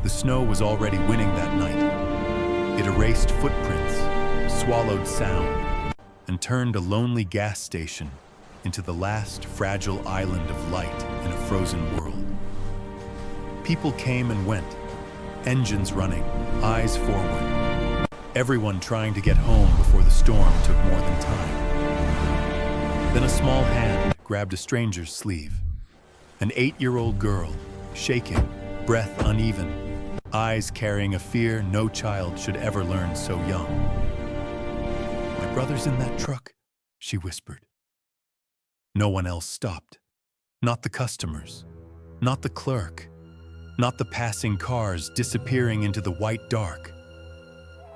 The snow was already winning that night. It erased footprints, swallowed sound, and turned a lonely gas station into the last fragile island of light in a frozen world. People came and went, engines running, eyes forward. Everyone trying to get home before the storm took more than time. Then a small hand grabbed a stranger's sleeve. An 8-year-old girl, shaking, breath uneven, eyes carrying a fear no child should ever learn so young. "My brother's in that truck," she whispered. No one else stopped. Not the customers, not the clerk, not the passing cars disappearing into the white dark.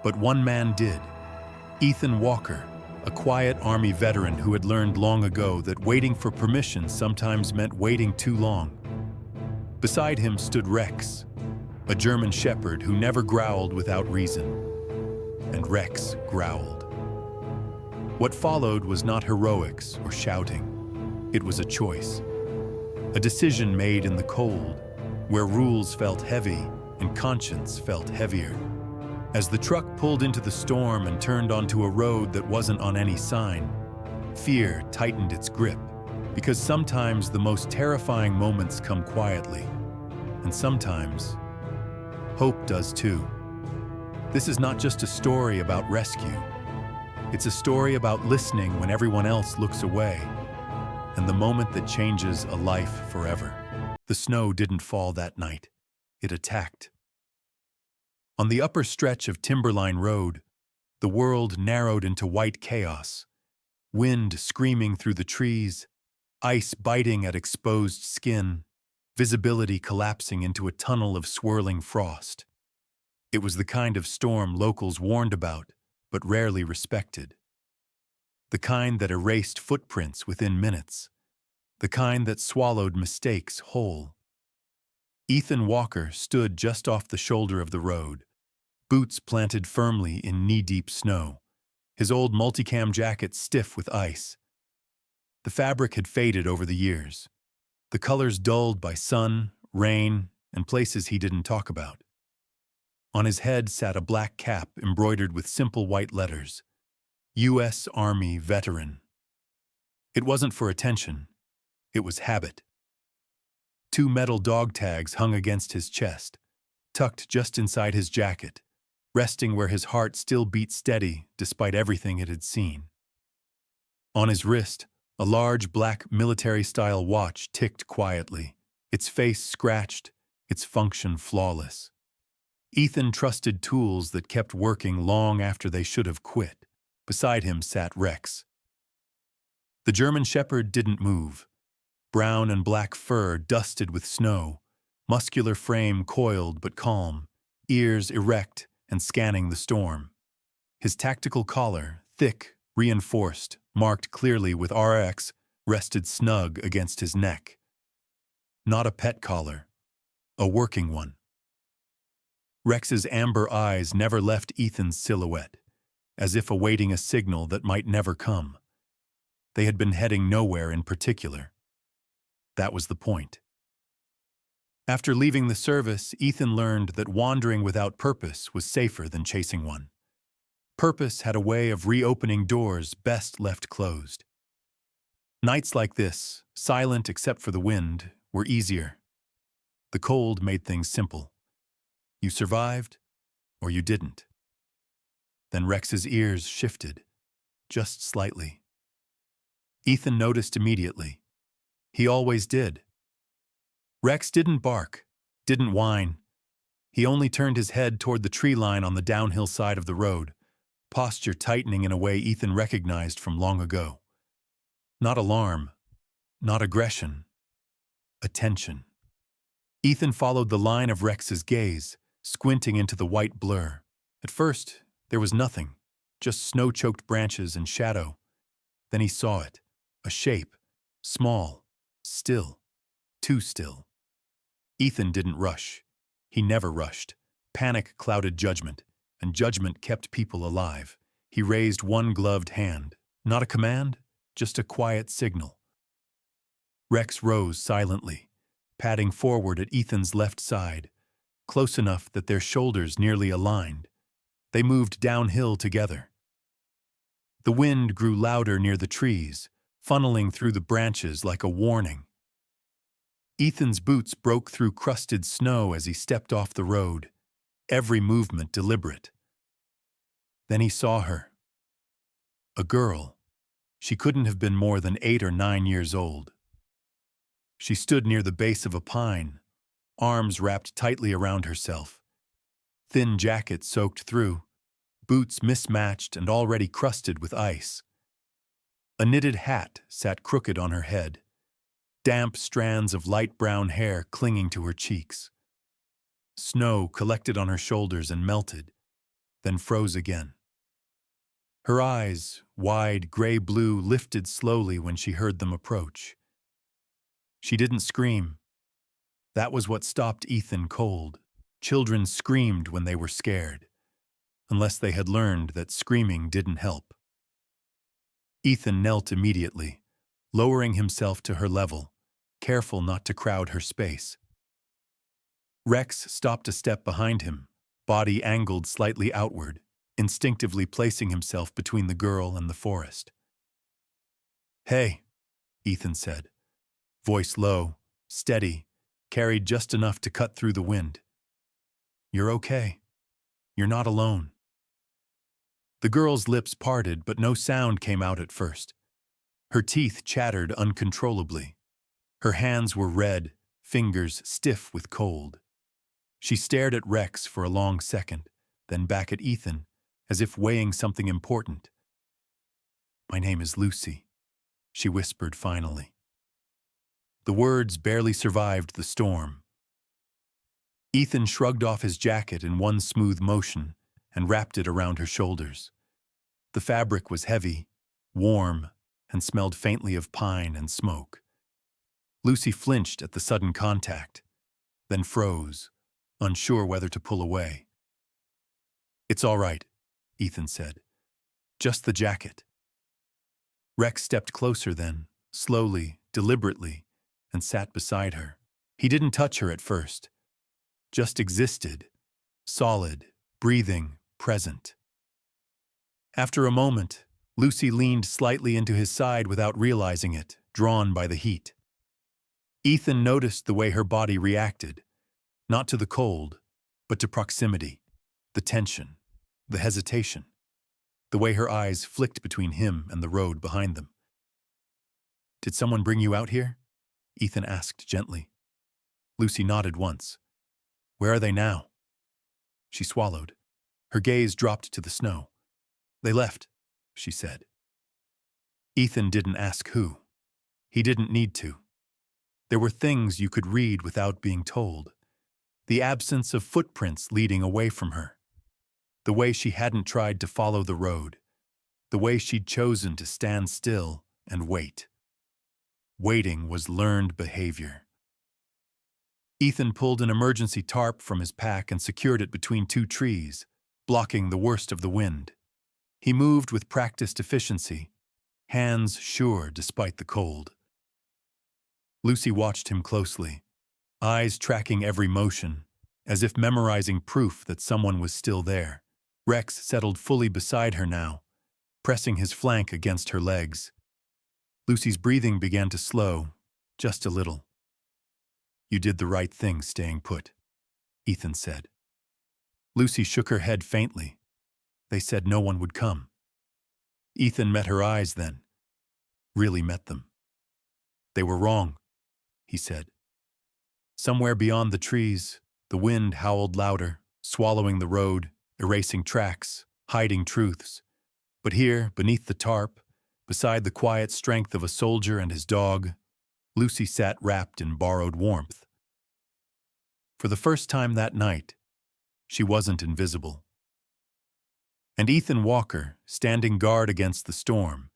But one man did. Ethan Walker, a quiet Army veteran who had learned long ago that waiting for permission sometimes meant waiting too long. Beside him stood Rex, a German shepherd who never growled without reason. And Rex growled. What followed was not heroics or shouting. It was a choice. A decision made in the cold, where rules felt heavy and conscience felt heavier. As the truck pulled into the storm and turned onto a road that wasn't on any sign, fear tightened its grip, because sometimes the most terrifying moments come quietly, and sometimes hope does too. This is not just a story about rescue. It's a story about listening when everyone else looks away, and the moment that changes a life forever. The snow didn't fall that night. It attacked. On the upper stretch of Timberline Road, the world narrowed into white chaos. Wind screaming through the trees, ice biting at exposed skin, visibility collapsing into a tunnel of swirling frost. It was the kind of storm locals warned about, but rarely respected. The kind that erased footprints within minutes. The kind that swallowed mistakes whole. Ethan Walker stood just off the shoulder of the road, boots planted firmly in knee-deep snow, his old multicam jacket stiff with ice. The fabric had faded over the years, the colors dulled by sun, rain, and places he didn't talk about. On his head sat a black cap embroidered with simple white letters, U.S. Army Veteran. It wasn't for attention, it was habit. 2 metal dog tags hung against his chest, tucked just inside his jacket, resting where his heart still beat steady despite everything it had seen. On his wrist, a large black military-style watch ticked quietly, its face scratched, its function flawless. Ethan trusted tools that kept working long after they should have quit. Beside him sat Rex. The German shepherd didn't move. Brown and black fur dusted with snow, muscular frame coiled but calm, ears erect and scanning the storm. His tactical collar, thick, reinforced, marked clearly with RX, rested snug against his neck. Not a pet collar, a working one. Rex's amber eyes never left Ethan's silhouette, as if awaiting a signal that might never come. They had been heading nowhere in particular. That was the point. After leaving the service, Ethan learned that wandering without purpose was safer than chasing one. Purpose had a way of reopening doors best left closed. Nights like this, silent except for the wind, were easier. The cold made things simple. You survived, or you didn't. Then Rex's ears shifted, just slightly. Ethan noticed immediately. He always did. Rex didn't bark, didn't whine. He only turned his head toward the tree line on the downhill side of the road, posture tightening in a way Ethan recognized from long ago. Not alarm, not aggression, attention. Ethan followed the line of Rex's gaze, squinting into the white blur. At first, there was nothing, just snow-choked branches and shadow. Then he saw it, a shape, small, still, too still. Ethan didn't rush. He never rushed. Panic clouded judgment, and judgment kept people alive. He raised one gloved hand. Not a command, just a quiet signal. Rex rose silently, padding forward at Ethan's left side, close enough that their shoulders nearly aligned. They moved downhill together. The wind grew louder near the trees, funneling through the branches like a warning. Ethan's boots broke through crusted snow as he stepped off the road, every movement deliberate. Then he saw her. A girl. She couldn't have been more than 8 or 9 years old. She stood near the base of a pine, arms wrapped tightly around herself. Thin jacket soaked through, boots mismatched and already crusted with ice. A knitted hat sat crooked on her head, damp strands of light brown hair clinging to her cheeks. Snow collected on her shoulders and melted, then froze again. Her eyes, wide gray-blue, lifted slowly when she heard them approach. She didn't scream. That was what stopped Ethan cold. Children screamed when they were scared, unless they had learned that screaming didn't help. Ethan knelt immediately, lowering himself to her level, careful not to crowd her space. Rex stopped a step behind him, body angled slightly outward, instinctively placing himself between the girl and the forest. "Hey," Ethan said, voice low, steady, carried just enough to cut through the wind. "You're okay. You're not alone." The girl's lips parted, but no sound came out at first. Her teeth chattered uncontrollably. Her hands were red, fingers stiff with cold. She stared at Rex for a long second, then back at Ethan, as if weighing something important. "My name is Lucy," she whispered finally. The words barely survived the storm. Ethan shrugged off his jacket in one smooth motion and wrapped it around her shoulders. The fabric was heavy, warm, and smelled faintly of pine and smoke. Lucy flinched at the sudden contact, then froze, unsure whether to pull away. "It's all right," Ethan said. "Just the jacket." Rex stepped closer then, slowly, deliberately, and sat beside her. He didn't touch her at first, just existed, solid, breathing, present. After a moment, Lucy leaned slightly into his side without realizing it, drawn by the heat. Ethan noticed the way her body reacted, not to the cold, but to proximity, the tension, the hesitation, the way her eyes flicked between him and the road behind them. "Did someone bring you out here?" Ethan asked gently. Lucy nodded once. "Where are they now?" She swallowed. Her gaze dropped to the snow. "They left," she said. Ethan didn't ask who. He didn't need to. There were things you could read without being told. The absence of footprints leading away from her. The way she hadn't tried to follow the road. The way she'd chosen to stand still and wait. Waiting was learned behavior. Ethan pulled an emergency tarp from his pack and secured it between 2 trees, blocking the worst of the wind. He moved with practiced efficiency, hands sure despite the cold. Lucy watched him closely, eyes tracking every motion, as if memorizing proof that someone was still there. Rex settled fully beside her now, pressing his flank against her legs. Lucy's breathing began to slow, just a little. "You did the right thing staying put," Ethan said. Lucy shook her head faintly. "They said no one would come." Ethan met her eyes then. Really met them. "They were wrong," he said. Somewhere beyond the trees, the wind howled louder, swallowing the road, erasing tracks, hiding truths. But here, beneath the tarp, beside the quiet strength of a soldier and his dog, Lucy sat wrapped in borrowed warmth. For the first time that night, she wasn't invisible. And Ethan Walker, standing guard against the storm,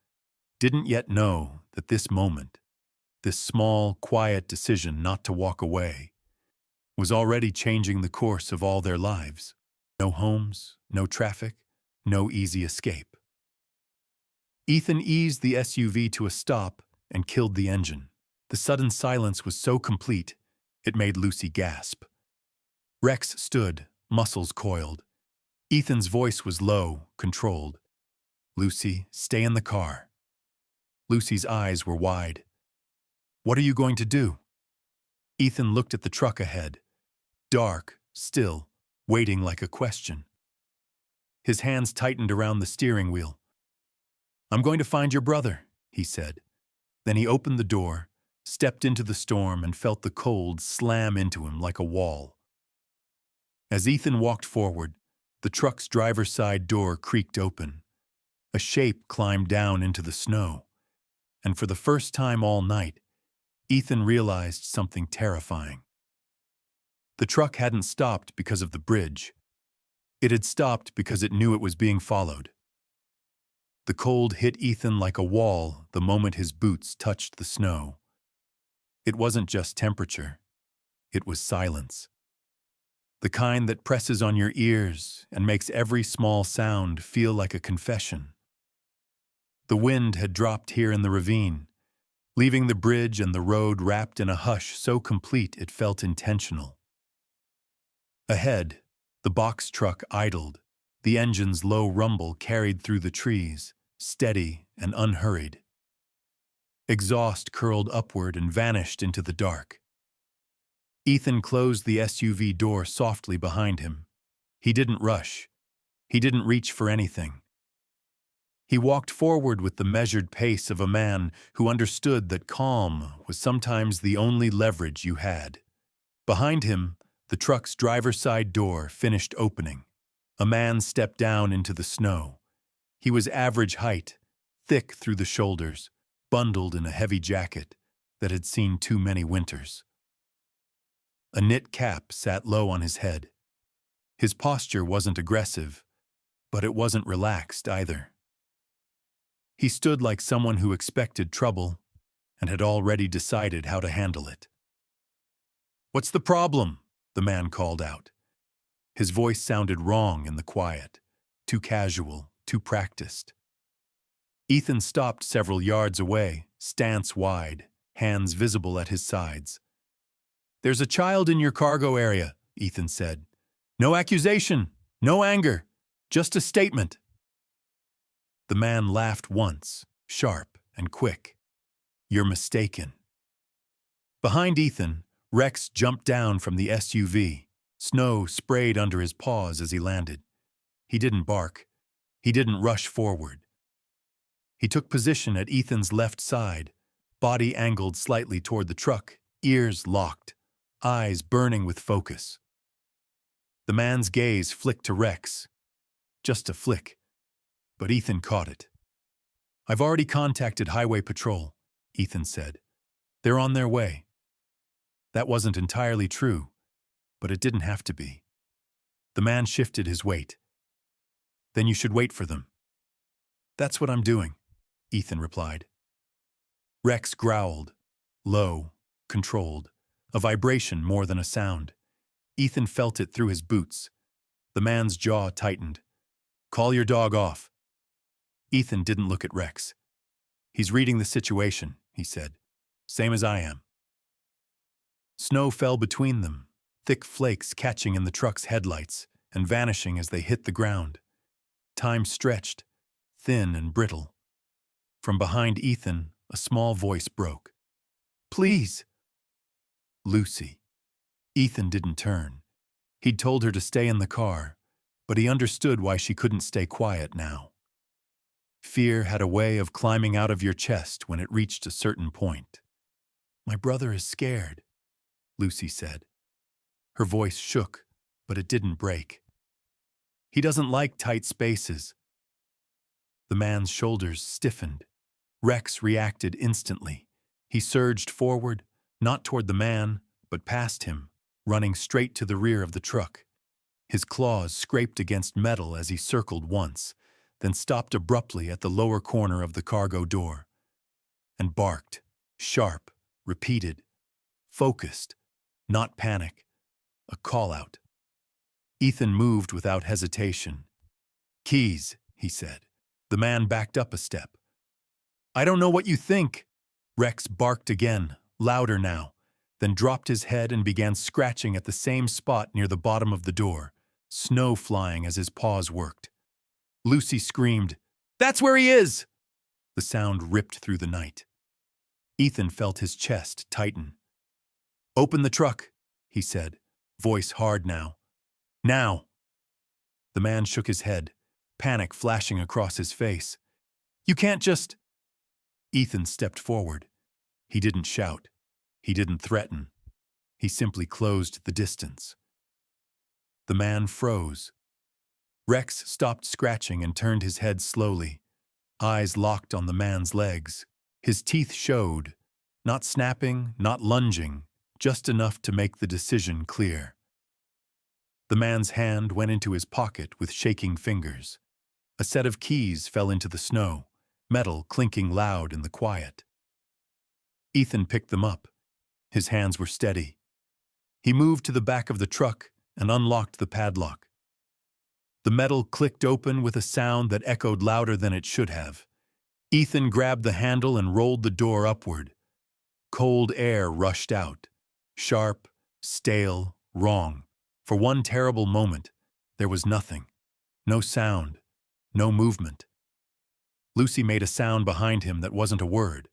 didn't yet know that this moment, this small, quiet decision not to walk away, was already changing the course of all their lives. No homes, no traffic, no easy escape. Ethan eased the SUV to a stop and killed the engine. The sudden silence was so complete, it made Lucy gasp. Rex stood, muscles coiled. Ethan's voice was low, controlled. "Lucy, stay in the car." Lucy's eyes were wide. "What are you going to do?" Ethan looked at the truck ahead. Dark, still, waiting like a question. His hands tightened around the steering wheel. "I'm going to find your brother," he said. Then he opened the door, stepped into the storm, and felt the cold slam into him like a wall. As Ethan walked forward, the truck's driver's side door creaked open. A shape climbed down into the snow, and for the first time all night, Ethan realized something terrifying. The truck hadn't stopped because of the bridge. It had stopped because it knew it was being followed. The cold hit Ethan like a wall the moment his boots touched the snow. It wasn't just temperature. It was silence. The kind that presses on your ears and makes every small sound feel like a confession. The wind had dropped here in the ravine, leaving the bridge and the road wrapped in a hush so complete it felt intentional. Ahead, the box truck idled, the engine's low rumble carried through the trees, steady and unhurried. Exhaust curled upward and vanished into the dark. Ethan closed the SUV door softly behind him. He didn't rush. He didn't reach for anything. He walked forward with the measured pace of a man who understood that calm was sometimes the only leverage you had. Behind him, the truck's driver's side door finished opening. A man stepped down into the snow. He was average height, thick through the shoulders, bundled in a heavy jacket that had seen too many winters. A knit cap sat low on his head. His posture wasn't aggressive, but it wasn't relaxed either. He stood like someone who expected trouble and had already decided how to handle it. "What's the problem?" the man called out. His voice sounded wrong in the quiet, too casual, too practiced. Ethan stopped several yards away, stance wide, hands visible at his sides. "There's a child in your cargo area," Ethan said. "No accusation, no anger, just a statement." The man laughed once, sharp and quick. "You're mistaken." Behind Ethan, Rex jumped down from the SUV. Snow sprayed under his paws as he landed. He didn't bark. He didn't rush forward. He took position at Ethan's left side, body angled slightly toward the truck, ears locked, eyes burning with focus. The man's gaze flicked to Rex. Just a flick. But Ethan caught it. "I've already contacted Highway Patrol," Ethan said. "They're on their way." That wasn't entirely true, but it didn't have to be. The man shifted his weight. "Then you should wait for them." "That's what I'm doing," Ethan replied. Rex growled, low, controlled, a vibration more than a sound. Ethan felt it through his boots. The man's jaw tightened. "Call your dog off." Ethan didn't look at Rex. "He's reading the situation," he said. "Same as I am." Snow fell between them, thick flakes catching in the truck's headlights and vanishing as they hit the ground. Time stretched, thin and brittle. From behind Ethan, a small voice broke. "Please." Lucy. Ethan didn't turn. He'd told her to stay in the car, but he understood why she couldn't stay quiet now. Fear had a way of climbing out of your chest when it reached a certain point. "My brother is scared," Lucy said. Her voice shook, but it didn't break. "He doesn't like tight spaces." The man's shoulders stiffened. Rex reacted instantly. He surged forward, not toward the man, but past him, running straight to the rear of the truck. His claws scraped against metal as he circled once, then stopped abruptly at the lower corner of the cargo door, and barked, sharp, repeated, focused, not panic, a call-out. Ethan moved without hesitation. "Keys," he said. The man backed up a step. "I don't know what you think." Rex barked again, louder now. then dropped his head and began scratching at the same spot near the bottom of the door, snow flying as his paws worked. Lucy screamed, "That's where he is!" The sound ripped through the night. Ethan felt his chest tighten. "Open the truck," he said, voice hard now. "Now!" The man shook his head, panic flashing across his face. "You can't just—" Ethan stepped forward. He didn't shout. He didn't threaten. He simply closed the distance. The man froze. Rex stopped scratching and turned his head slowly, eyes locked on the man's legs. His teeth showed, not snapping, not lunging, just enough to make the decision clear. The man's hand went into his pocket with shaking fingers. A set of keys fell into the snow, metal clinking loud in the quiet. Ethan picked them up. His hands were steady. He moved to the back of the truck and unlocked the padlock. The metal clicked open with a sound that echoed louder than it should have. Ethan grabbed the handle and rolled the door upward. Cold air rushed out. Sharp, stale, wrong. For one terrible moment, there was nothing. No sound. No movement. Lucy made a sound behind him that wasn't a word.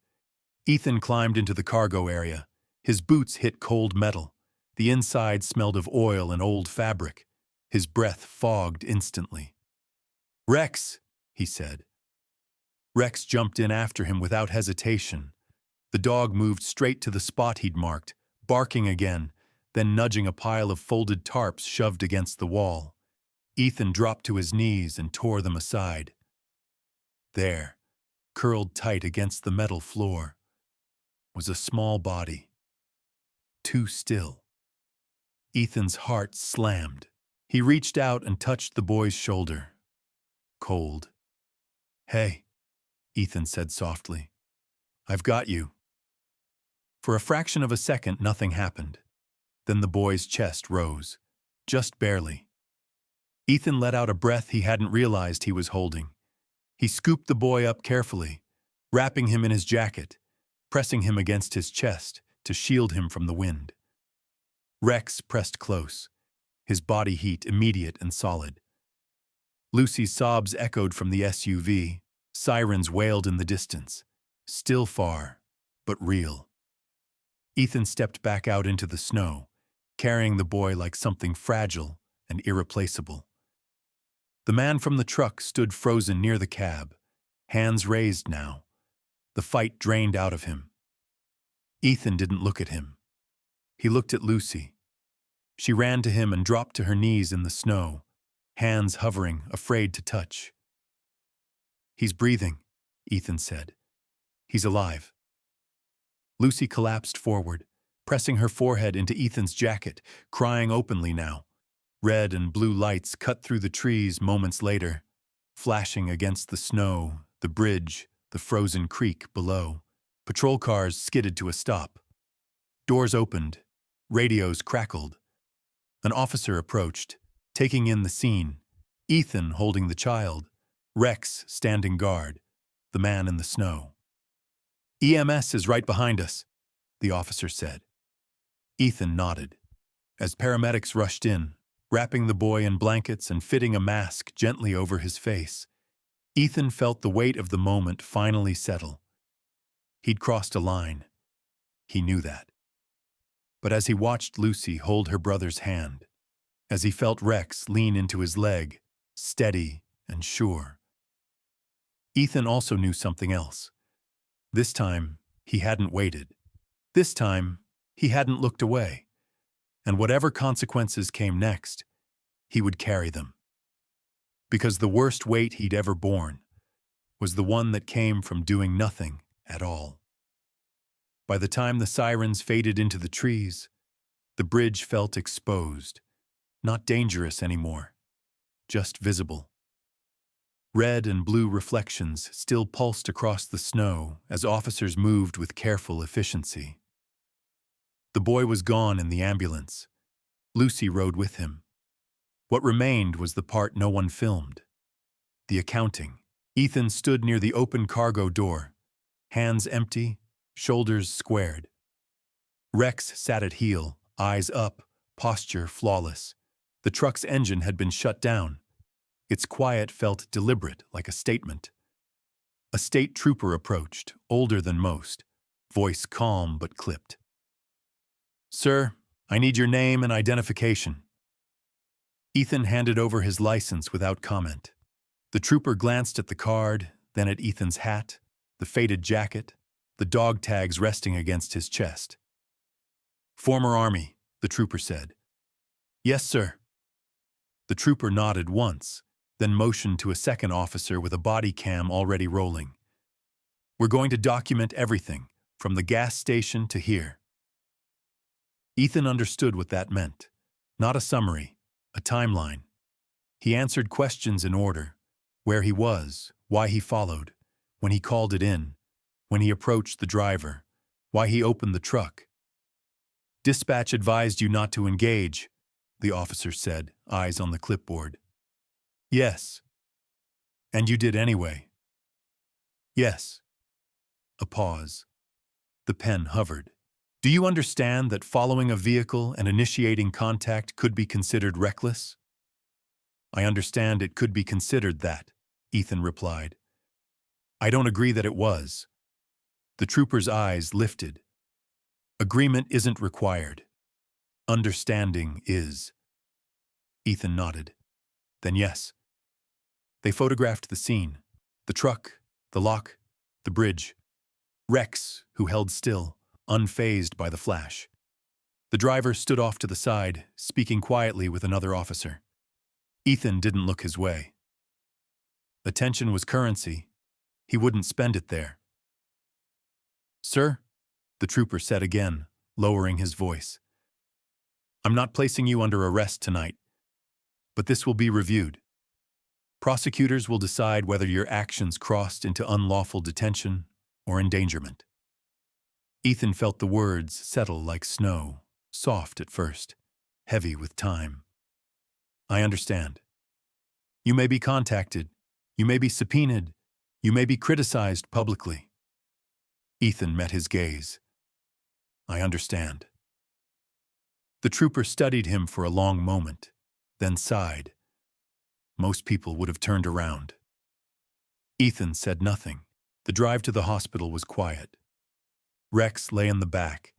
Ethan climbed into the cargo area. His boots hit cold metal. The inside smelled of oil and old fabric. His breath fogged instantly. "Rex," he said. Rex jumped in after him without hesitation. The dog moved straight to the spot he'd marked, barking again, then nudging a pile of folded tarps shoved against the wall. Ethan dropped to his knees and tore them aside. There, curled tight against the metal floor, was a small body. Too still. Ethan's heart slammed. He reached out and touched the boy's shoulder. Cold. "Hey," Ethan said softly. "I've got you." For a fraction of a second, nothing happened. Then the boy's chest rose, just barely. Ethan let out a breath he hadn't realized he was holding. He scooped the boy up carefully, wrapping him in his jacket, pressing him against his chest to shield him from the wind. Rex pressed close, his body heat immediate and solid. Lucy's sobs echoed from the SUV. Sirens wailed in the distance, still far, but real. Ethan stepped back out into the snow, carrying the boy like something fragile and irreplaceable. The man from the truck stood frozen near the cab, hands raised now. The fight drained out of him. Ethan didn't look at him. He looked at Lucy. She ran to him and dropped to her knees in the snow, hands hovering, afraid to touch. "He's breathing," Ethan said. "He's alive." Lucy collapsed forward, pressing her forehead into Ethan's jacket, crying openly now. Red and blue lights cut through the trees moments later, flashing against the snow, the bridge, the frozen creek below. Patrol cars skidded to a stop. Doors opened. Radios crackled. An officer approached, taking in the scene. Ethan holding the child. Rex standing guard. The man in the snow. "EMS is right behind us," the officer said. Ethan nodded. As paramedics rushed in, wrapping the boy in blankets and fitting a mask gently over his face, Ethan felt the weight of the moment finally settle. He'd crossed a line. He knew that. But as he watched Lucy hold her brother's hand, as he felt Rex lean into his leg, steady and sure, Ethan also knew something else. This time, he hadn't waited. This time, he hadn't looked away. And whatever consequences came next, he would carry them. Because the worst weight he'd ever borne was the one that came from doing nothing at all. By the time the sirens faded into the trees, the bridge felt exposed, not dangerous anymore, just visible. Red and blue reflections still pulsed across the snow as officers moved with careful efficiency. The boy was gone in the ambulance. Lucy rode with him. What remained was the part no one filmed. The accounting. Ethan stood near the open cargo door, hands empty, shoulders squared. Rex sat at heel, eyes up, posture flawless. The truck's engine had been shut down. Its quiet felt deliberate, like a statement. A state trooper approached, older than most, voice calm but clipped. "Sir, I need your name and identification." Ethan handed over his license without comment. The trooper glanced at the card, then at Ethan's hat, the faded jacket, the dog tags resting against his chest. "Former Army," the trooper said. "Yes, sir." The trooper nodded once, then motioned to a second officer with a body cam already rolling. "We're going to document everything, from the gas station to here." Ethan understood what that meant. Not a summary, a timeline. He answered questions in order: where he was, why he followed, when he called it in, when he approached the driver, why he opened the truck. "Dispatch advised you not to engage," the officer said, eyes on the clipboard. "Yes." "And you did anyway?" "Yes." A pause. The pen hovered. "Do you understand that following a vehicle and initiating contact could be considered reckless?" "I understand it could be considered that," Ethan replied. "I don't agree that it was." The trooper's eyes lifted. "Agreement isn't required. Understanding is." Ethan nodded. "Then yes." They photographed the scene. The truck, the lock, the bridge. Rex, who held still, unfazed by the flash. The driver stood off to the side, speaking quietly with another officer. Ethan didn't look his way. Attention was currency. He wouldn't spend it there. "Sir," the trooper said again, lowering his voice. "I'm not placing you under arrest tonight, but this will be reviewed. Prosecutors will decide whether your actions crossed into unlawful detention or endangerment." Ethan felt the words settle like snow, soft at first, heavy with time. "I understand. You may be contacted, you may be subpoenaed, you may be criticized publicly." Ethan met his gaze. "I understand." The trooper studied him for a long moment, then sighed. Most people would have turned around. Ethan said nothing. The drive to the hospital was quiet. Rex lay in the back,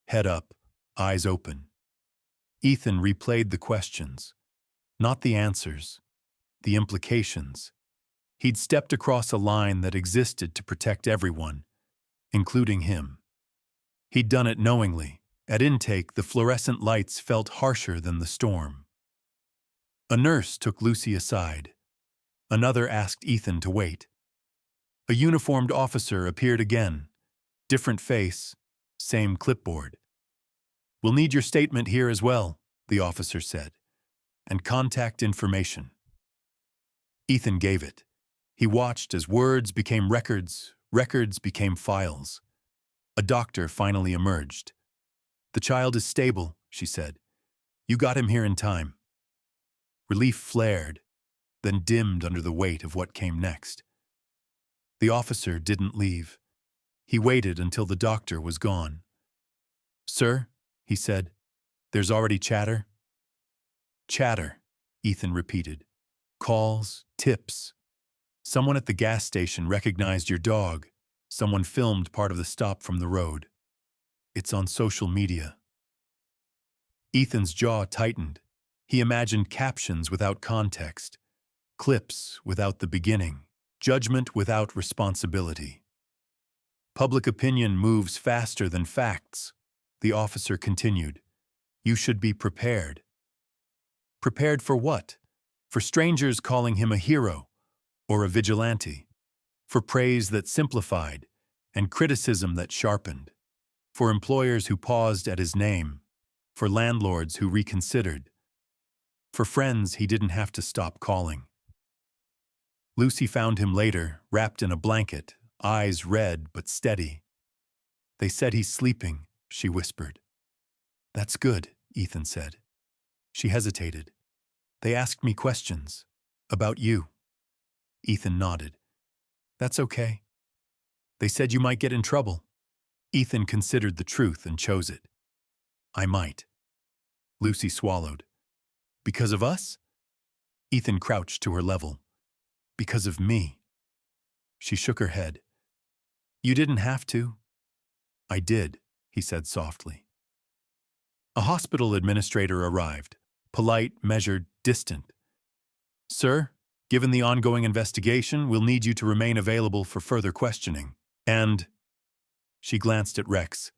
head up, eyes open. Ethan replayed the questions, not the answers, the implications. He'd stepped across a line that existed to protect everyone, including him. He'd done it knowingly. At intake, the fluorescent lights felt harsher than the storm. A nurse took Lucy aside. Another asked Ethan to wait. A uniformed officer appeared again. Different face, same clipboard. "We'll need your statement here as well," the officer said, "and contact information." Ethan gave it. He watched as words became records, records became files. A doctor finally emerged. "The child is stable," she said. "You got him here in time." Relief flared, then dimmed under the weight of what came next. The officer didn't leave. He waited until the doctor was gone. "Sir," he said, "there's already chatter." "Chatter," Ethan repeated. "Calls, tips. Someone at the gas station recognized your dog. Someone filmed part of the stop from the road. It's on social media." Ethan's jaw tightened. He imagined captions without context, clips without the beginning, judgment without responsibility. "Public opinion moves faster than facts," the officer continued. "You should be prepared." Prepared for what? For strangers calling him a hero or a vigilante. For praise that simplified and criticism that sharpened. For employers who paused at his name. For landlords who reconsidered. For friends he didn't have to stop calling. Lucy found him later, wrapped in a blanket, eyes red but steady. "They said he's sleeping," she whispered. "That's good," Ethan said. She hesitated. "They asked me questions. About you." Ethan nodded. "That's okay." "They said you might get in trouble." Ethan considered the truth and chose it. I might. Lucy swallowed. Because of us? Ethan crouched to her level. Because of me. She shook her head. You didn't have to. I did, he said softly. A hospital administrator arrived, polite, measured, distant. Sir, given the ongoing investigation, we'll need you to remain available for further questioning. And, she glanced at Rex,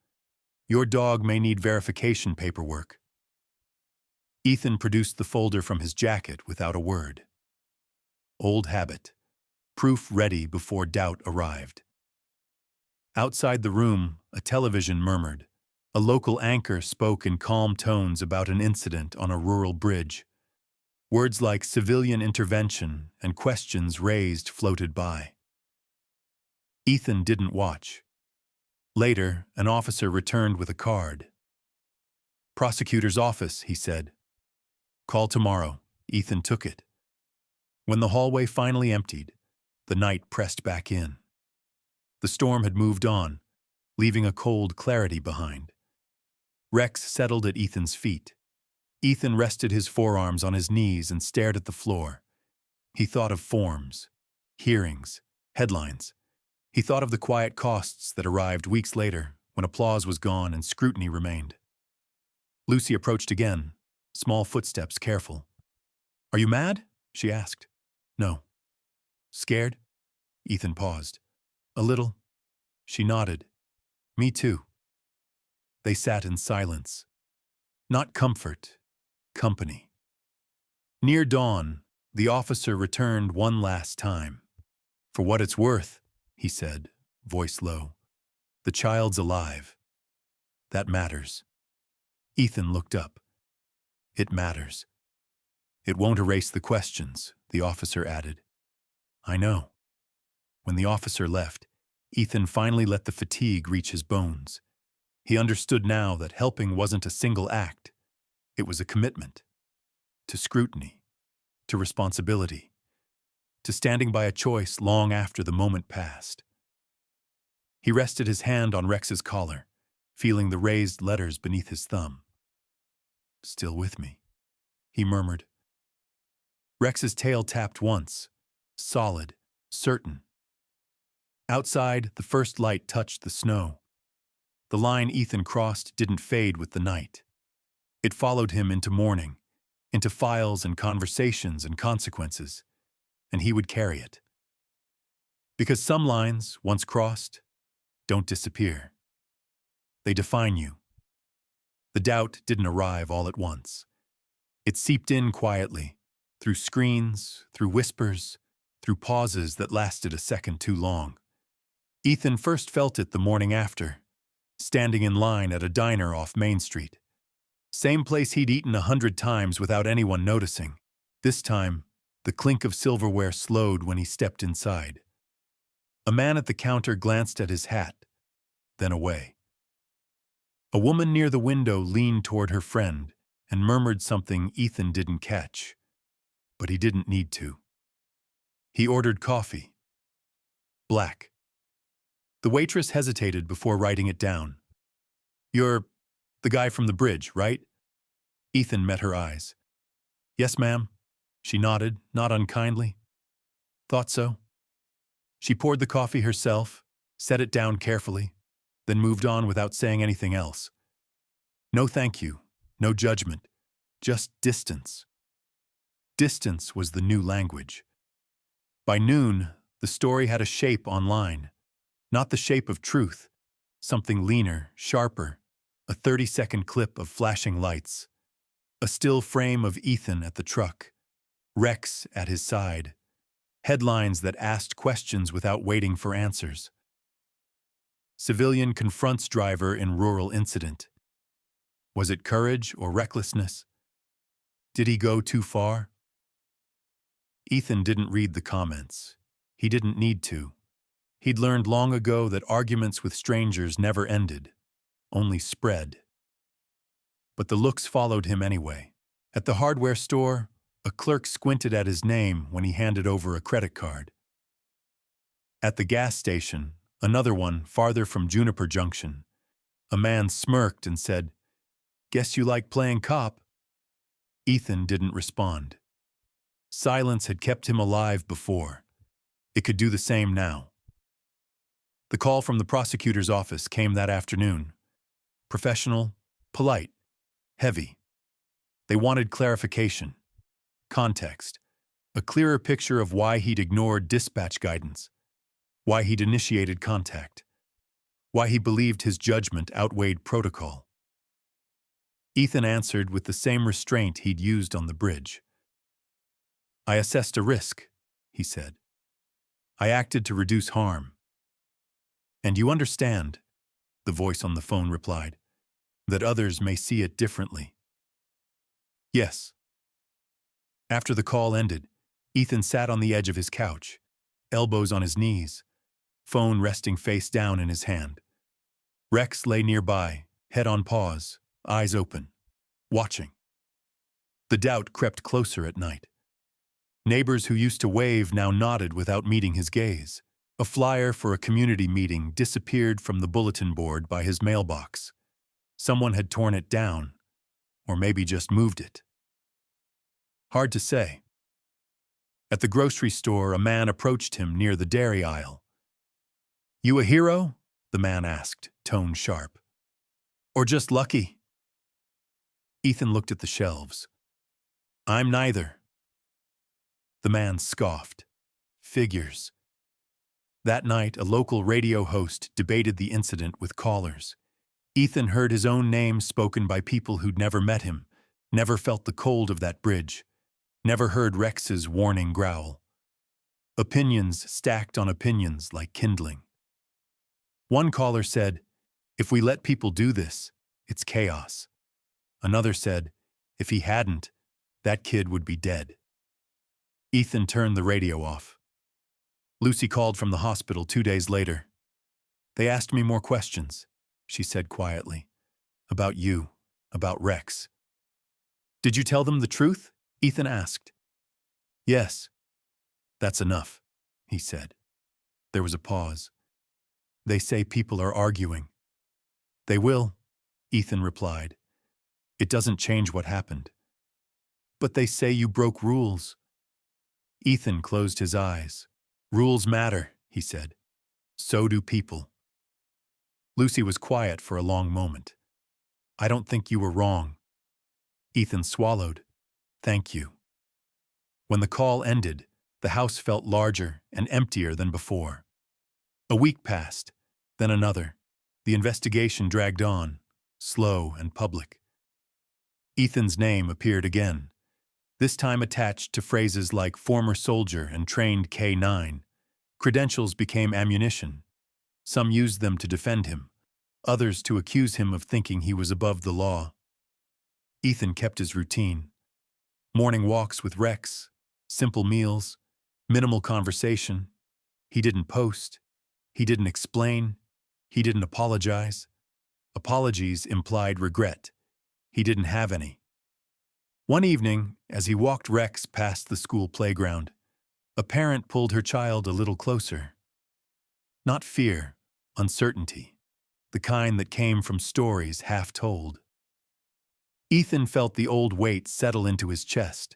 your dog may need verification paperwork. Ethan produced the folder from his jacket without a word. Old habit. Proof ready before doubt arrived. Outside the room, a television murmured. A local anchor spoke in calm tones about an incident on a rural bridge. Words like civilian intervention and questions raised floated by. Ethan didn't watch. Later, an officer returned with a card. Prosecutor's office, he said. Call tomorrow. Ethan took it. When the hallway finally emptied, the night pressed back in. The storm had moved on, leaving a cold clarity behind. Rex settled at Ethan's feet. Ethan rested his forearms on his knees and stared at the floor. He thought of forms, hearings, headlines. He thought of the quiet costs that arrived weeks later when applause was gone and scrutiny remained. Lucy approached again, small footsteps careful. Are you mad? She asked. No. Scared? Ethan paused. A little. She nodded. Me too. They sat in silence. Not comfort, company. Near dawn, the officer returned one last time. For what it's worth, he said, voice low. The child's alive. That matters. Ethan looked up. It matters. It won't erase the questions, the officer added. I know. When the officer left, Ethan finally let the fatigue reach his bones. He understood now that helping wasn't a single act. It was a commitment. To scrutiny. To responsibility. To standing by a choice long after the moment passed. He rested his hand on Rex's collar, feeling the raised letters beneath his thumb. Still with me, he murmured. Rex's tail tapped once, solid, certain. Outside, the first light touched the snow. The line Ethan crossed didn't fade with the night. It followed him into morning, into files and conversations and consequences, and he would carry it. Because some lines, once crossed, don't disappear. They define you. The doubt didn't arrive all at once. It seeped in quietly, through screens, through whispers, through pauses that lasted a second too long. Ethan first felt it the morning after, standing in line at a diner off Main Street. Same place he'd eaten 100 times without anyone noticing. This time, the clink of silverware slowed when he stepped inside. A man at the counter glanced at his hat, then away. A woman near the window leaned toward her friend and murmured something Ethan didn't catch, but he didn't need to. He ordered coffee. Black. The waitress hesitated before writing it down. You're the guy from the bridge, right? Ethan met her eyes. Yes, ma'am. She nodded, not unkindly. Thought so. She poured the coffee herself, set it down carefully, then moved on without saying anything else. No thank you, no judgment, just distance. Distance was the new language. By noon, the story had a shape online. Not the shape of truth, something leaner, sharper, a 30-second clip of flashing lights, a still frame of Ethan at the truck, Rex at his side, headlines that asked questions without waiting for answers. Civilian confronts driver in rural incident. Was it courage or recklessness? Did he go too far? Ethan didn't read the comments. He didn't need to. He'd learned long ago that arguments with strangers never ended, only spread. But the looks followed him anyway. At the hardware store, a clerk squinted at his name when he handed over a credit card. At the gas station, another one farther from Juniper Junction, a man smirked and said, Guess you like playing cop." Ethan didn't respond. Silence had kept him alive before. It could do the same now. The call from the prosecutor's office came that afternoon. Professional, polite, heavy. They wanted clarification, context, a clearer picture of why he'd ignored dispatch guidance, why he'd initiated contact, why he believed his judgment outweighed protocol. Ethan answered with the same restraint he'd used on the bridge. "I assessed a risk," he said. "I acted to reduce harm." "And you understand," the voice on the phone replied, "that others may see it differently." "Yes." After the call ended, Ethan sat on the edge of his couch, elbows on his knees, phone resting face down in his hand. Rex lay nearby, head on paws, eyes open, watching. The doubt crept closer at night. Neighbors who used to wave now nodded without meeting his gaze. A flyer for a community meeting disappeared from the bulletin board by his mailbox. Someone had torn it down, or maybe just moved it. Hard to say. At the grocery store, a man approached him near the dairy aisle. "You a hero?" the man asked, tone sharp. "Or just lucky?" Ethan looked at the shelves. "I'm neither." The man scoffed. Figures. That night, a local radio host debated the incident with callers. Ethan heard his own name spoken by people who'd never met him, never felt the cold of that bridge, never heard Rex's warning growl. Opinions stacked on opinions like kindling. One caller said, "If we let people do this, it's chaos." Another said, "If he hadn't, that kid would be dead." Ethan turned the radio off. Lucy called from the hospital 2 days later. "They asked me more questions," she said quietly. "About you, about Rex." "Did you tell them the truth?" Ethan asked. "Yes." "That's enough," he said. There was a pause. "They say people are arguing." "They will," Ethan replied. "It doesn't change what happened." "But they say you broke rules." Ethan closed his eyes. "Rules matter," he said. "So do people." Lucy was quiet for a long moment. "I don't think you were wrong." Ethan swallowed. "Thank you." When the call ended, the house felt larger and emptier than before. A week passed, then another. The investigation dragged on, slow and public. Ethan's name appeared again, this time attached to phrases like former soldier and trained K-9. Credentials became ammunition. Some used them to defend him, others to accuse him of thinking he was above the law. Ethan kept his routine. Morning walks with Rex, simple meals, minimal conversation. He didn't post. He didn't explain. He didn't apologize. Apologies implied regret. He didn't have any. One evening, as he walked Rex past the school playground, a parent pulled her child a little closer. Not fear, uncertainty, the kind that came from stories half told. Ethan felt the old weight settle into his chest,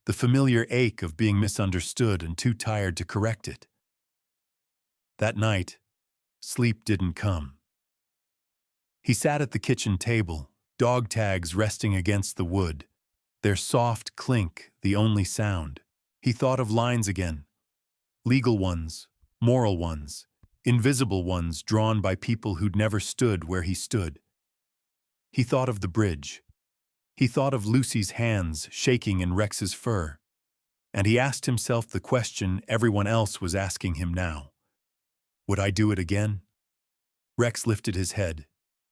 the familiar ache of being misunderstood and too tired to correct it. That night, sleep didn't come. He sat at the kitchen table, dog tags resting against the wood, their soft clink the only sound. He thought of lines again, legal ones, moral ones, invisible ones drawn by people who'd never stood where he stood. He thought of the bridge. He thought of Lucy's hands shaking in Rex's fur. And he asked himself the question everyone else was asking him now. Would I do it again? Rex lifted his head,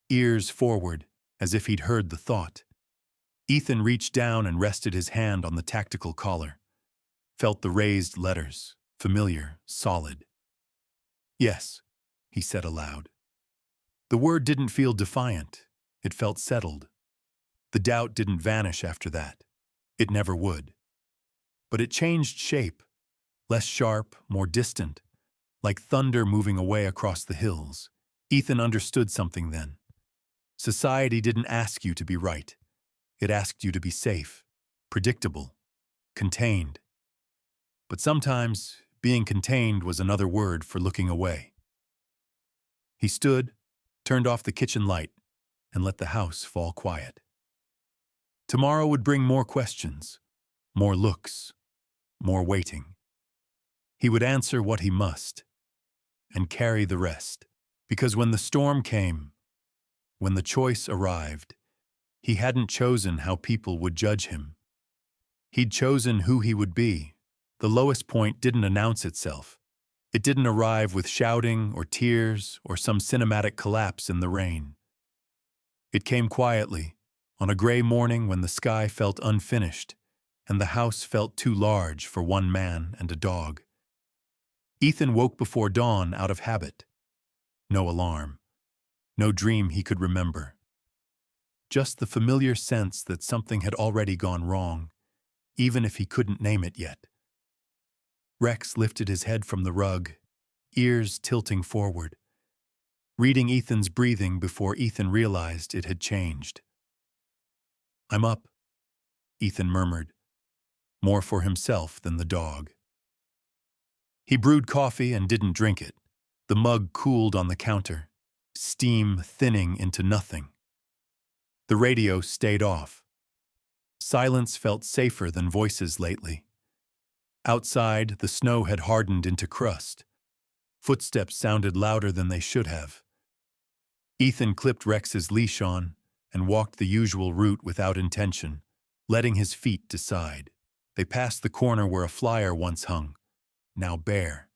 ears forward, as if he'd heard the thought. Ethan reached down and rested his hand on the tactical collar. Felt the raised letters, familiar, solid. Yes, he said aloud. The word didn't feel defiant. It felt settled. The doubt didn't vanish after that. It never would. But it changed shape, less sharp, more distant, like thunder moving away across the hills. Ethan understood something then. Society didn't ask you to be right. It asked you to be safe, predictable, contained. But sometimes, being contained was another word for looking away. He stood, turned off the kitchen light, and let the house fall quiet. Tomorrow would bring more questions, more looks, more waiting. He would answer what he must, and carry the rest. Because when the storm came, when the choice arrived, he hadn't chosen how people would judge him. He'd chosen who he would be. The lowest point didn't announce itself. It didn't arrive with shouting or tears or some cinematic collapse in the rain. It came quietly, on a gray morning when the sky felt unfinished and the house felt too large for one man and a dog. Ethan woke before dawn out of habit. No alarm. No dream he could remember. Just the familiar sense that something had already gone wrong, even if he couldn't name it yet. Rex lifted his head from the rug, ears tilting forward, reading Ethan's breathing before Ethan realized it had changed. "I'm up," Ethan murmured, more for himself than the dog. He brewed coffee and didn't drink it. The mug cooled on the counter, steam thinning into nothing. The radio stayed off. Silence felt safer than voices lately. Outside, the snow had hardened into crust. Footsteps sounded louder than they should have. Ethan clipped Rex's leash on and walked the usual route without intention, letting his feet decide. They passed the corner where a flyer once hung, now bare.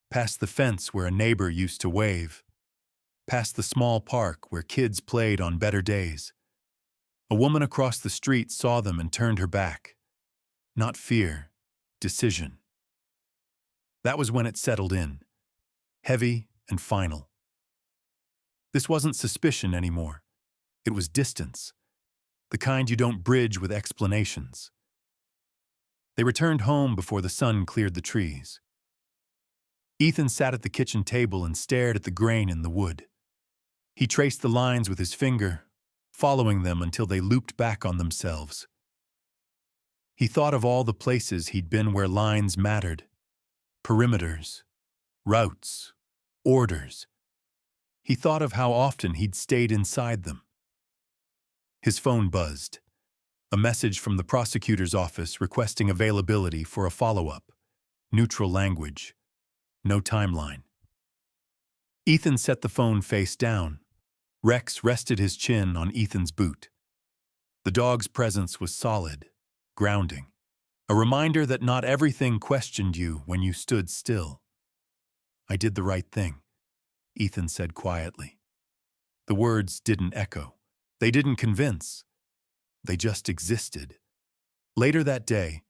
Past the fence where a neighbor used to wave. Past the small park where kids played on better days. A woman across the street saw them and turned her back. Not fear, decision. That was when it settled in, heavy and final. This wasn't suspicion anymore. It was distance, the kind you don't bridge with explanations. They returned home before the sun cleared the trees. Ethan sat at the kitchen table and stared at the grain in the wood. He traced the lines with his finger, following them until they looped back on themselves. He thought of all the places he'd been where lines mattered. Perimeters, routes, orders. He thought of how often he'd stayed inside them. His phone buzzed. A message from the prosecutor's office requesting availability for a follow-up. Neutral language. No timeline. Ethan set the phone face down. Rex rested his chin on Ethan's boot. The dog's presence was solid, grounding. A reminder that not everything questioned you when you stood still. "I did the right thing," Ethan said quietly. The words didn't echo. They didn't convince. They just existed. Later that day,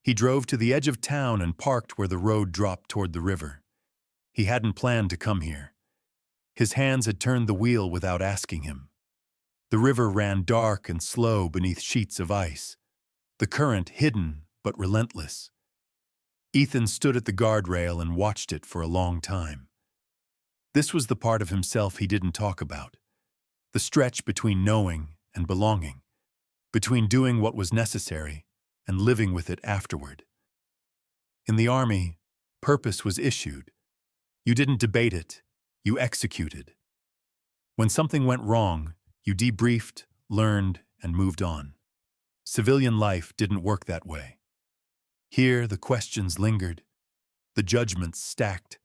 he drove to the edge of town and parked where the road dropped toward the river. He hadn't planned to come here. His hands had turned the wheel without asking him. The river ran dark and slow beneath sheets of ice, the current hidden but relentless. Ethan stood at the guardrail and watched it for a long time. This was the part of himself he didn't talk about, the stretch between knowing and belonging, between doing what was necessary and living with it afterward. In the army, purpose was issued. You didn't debate it, you executed. When something went wrong, you debriefed, learned, and moved on. Civilian life didn't work that way. Here, the questions lingered, the judgments stacked.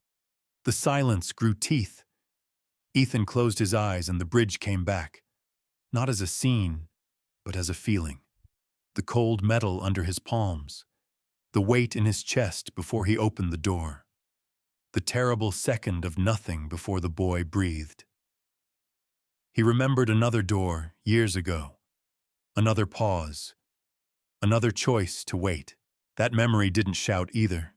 The silence grew teeth. Ethan closed his eyes and the bridge came back, not as a scene, but as a feeling. The cold metal under his palms, the weight in his chest before he opened the door, the terrible second of nothing before the boy breathed. He remembered another door years ago, another pause, another choice to wait. That memory didn't shout either.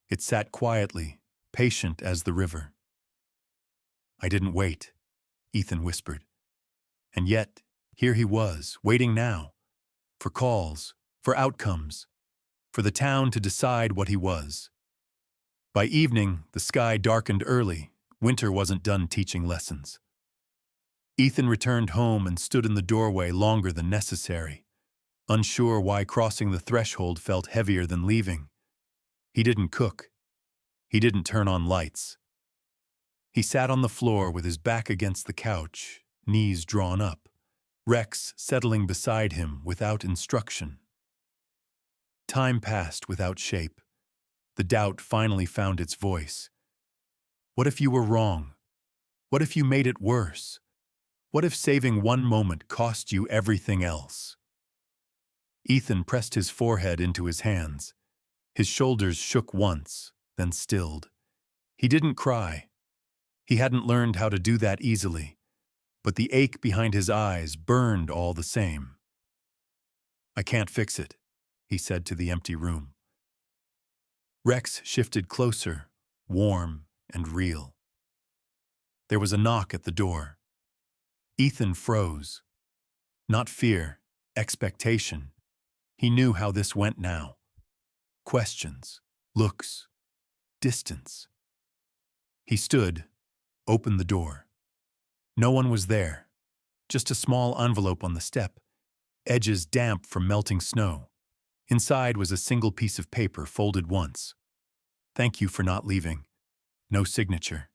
It sat quietly, patient as the river. "I didn't wait," Ethan whispered. And yet, here he was, waiting now, for calls, for outcomes, for the town to decide what he was. By evening, the sky darkened early. Winter wasn't done teaching lessons. Ethan returned home and stood in the doorway longer than necessary, unsure why crossing the threshold felt heavier than leaving. He didn't cook. He didn't turn on lights. He sat on the floor with his back against the couch, knees drawn up, Rex settling beside him without instruction. Time passed without shape. The doubt finally found its voice. What if you were wrong? What if you made it worse? What if saving one moment cost you everything else? Ethan pressed his forehead into his hands. His shoulders shook once, then stilled. He didn't cry. He hadn't learned how to do that easily, but the ache behind his eyes burned all the same. I can't fix it, he said to the empty room. Rex shifted closer, warm and real. There was a knock at the door. Ethan froze. Not fear, expectation. He knew how this went now. Questions, looks, distance. He stood, opened the door. No one was there, just a small envelope on the step, edges damp from melting snow. Inside was a single piece of paper folded once. Thank you for not leaving. No signature.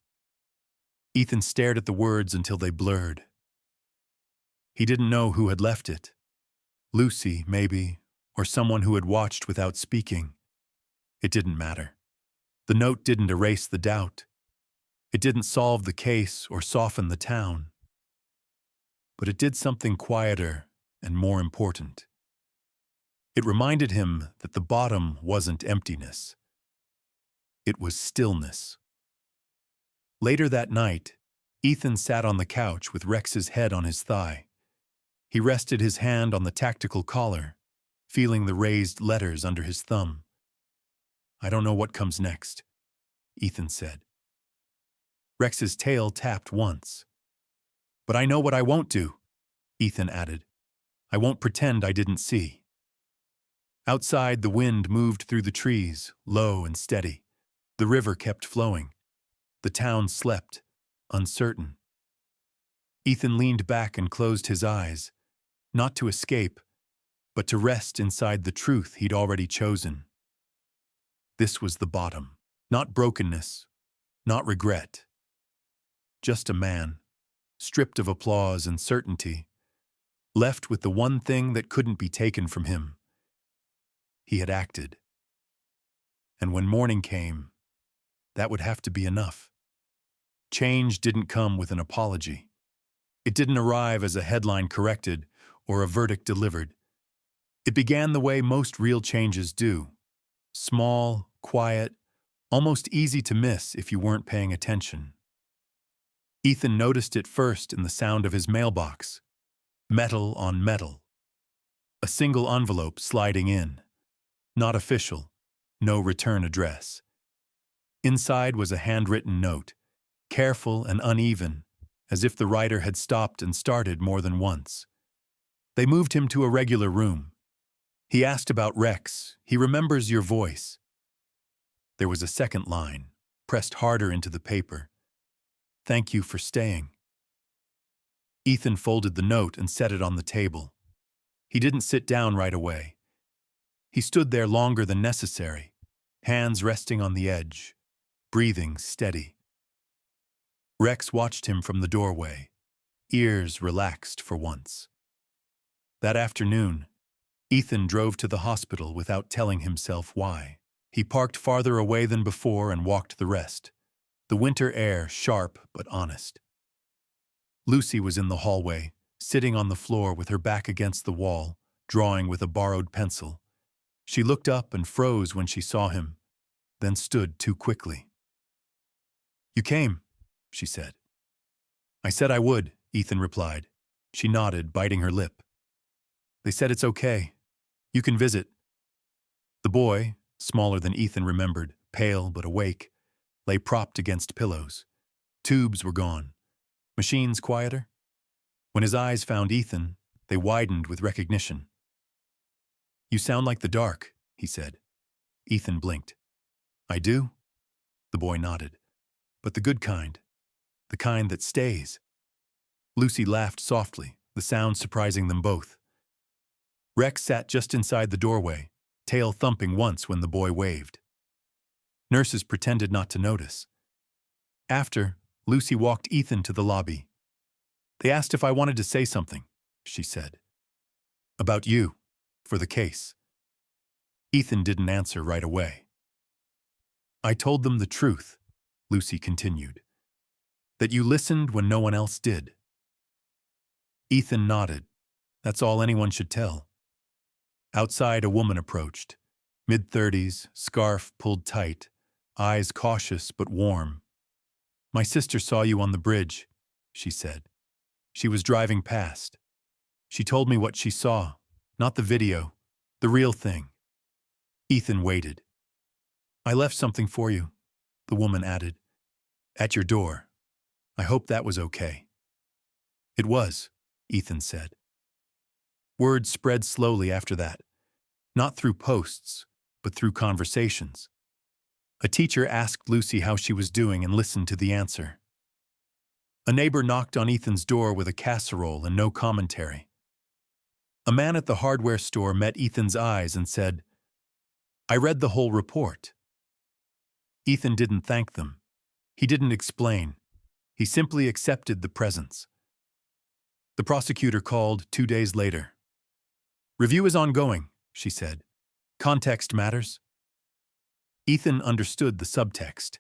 Ethan stared at the words until they blurred. He didn't know who had left it. Lucy, maybe, or someone who had watched without speaking. It didn't matter. The note didn't erase the doubt. It didn't solve the case or soften the town. But it did something quieter and more important. It reminded him that the bottom wasn't emptiness. It was stillness. Later that night, Ethan sat on the couch with Rex's head on his thigh. He rested his hand on the tactical collar, feeling the raised letters under his thumb. I don't know what comes next, Ethan said. Rex's tail tapped once. But I know what I won't do, Ethan added. I won't pretend I didn't see. Outside, the wind moved through the trees, low and steady. The river kept flowing. The town slept, uncertain. Ethan leaned back and closed his eyes, not to escape, but to rest inside the truth he'd already chosen. This was the bottom. Not brokenness, not regret. Just a man, stripped of applause and certainty, left with the one thing that couldn't be taken from him. He had acted. And when morning came, that would have to be enough. Change didn't come with an apology. It didn't arrive as a headline corrected or a verdict delivered. It began the way most real changes do. Small, quiet, almost easy to miss if you weren't paying attention. Ethan noticed it first in the sound of his mailbox. Metal on metal. A single envelope sliding in. Not official. No return address. Inside was a handwritten note, careful and uneven, as if the writer had stopped and started more than once. They moved him to a regular room. He asked about Rex. He remembers your voice. There was a second line, pressed harder into the paper. Thank you for staying. Ethan folded the note and set it on the table. He didn't sit down right away. He stood there longer than necessary, hands resting on the edge, breathing steady. Rex watched him from the doorway, ears relaxed for once. That afternoon, Ethan drove to the hospital without telling himself why. He parked farther away than before and walked the rest, the winter air sharp but honest. Lucy was in the hallway, sitting on the floor with her back against the wall, drawing with a borrowed pencil. She looked up and froze when she saw him, then stood too quickly. You came, she said. I said I would, Ethan replied. She nodded, biting her lip. They said it's okay. You can visit. The boy, smaller than Ethan remembered, pale but awake, lay propped against pillows. Tubes were gone. Machines quieter. When his eyes found Ethan, they widened with recognition. You sound like the dark, he said. Ethan blinked. I do? The boy nodded. But the good kind. The kind that stays. Lucy laughed softly, the sound surprising them both. Rex sat just inside the doorway, tail thumping once when the boy waved. Nurses pretended not to notice. After, Lucy walked Ethan to the lobby. They asked if I wanted to say something, she said. About you, for the case. Ethan didn't answer right away. I told them the truth, Lucy continued. That you listened when no one else did. Ethan nodded. That's all anyone should tell. Outside, a woman approached. Mid-30s, scarf pulled tight, eyes cautious but warm. My sister saw you on the bridge, she said. She was driving past. She told me what she saw, not the video, the real thing. Ethan waited. I left something for you, the woman added. At your door. I hope that was okay. It was, Ethan said. Word spread slowly after that, not through posts, but through conversations. A teacher asked Lucy how she was doing and listened to the answer. A neighbor knocked on Ethan's door with a casserole and no commentary. A man at the hardware store met Ethan's eyes and said, I read the whole report. Ethan didn't thank them. He didn't explain. He simply accepted the presence. The prosecutor called 2 days later. Review is ongoing, she said. Context matters. Ethan understood the subtext.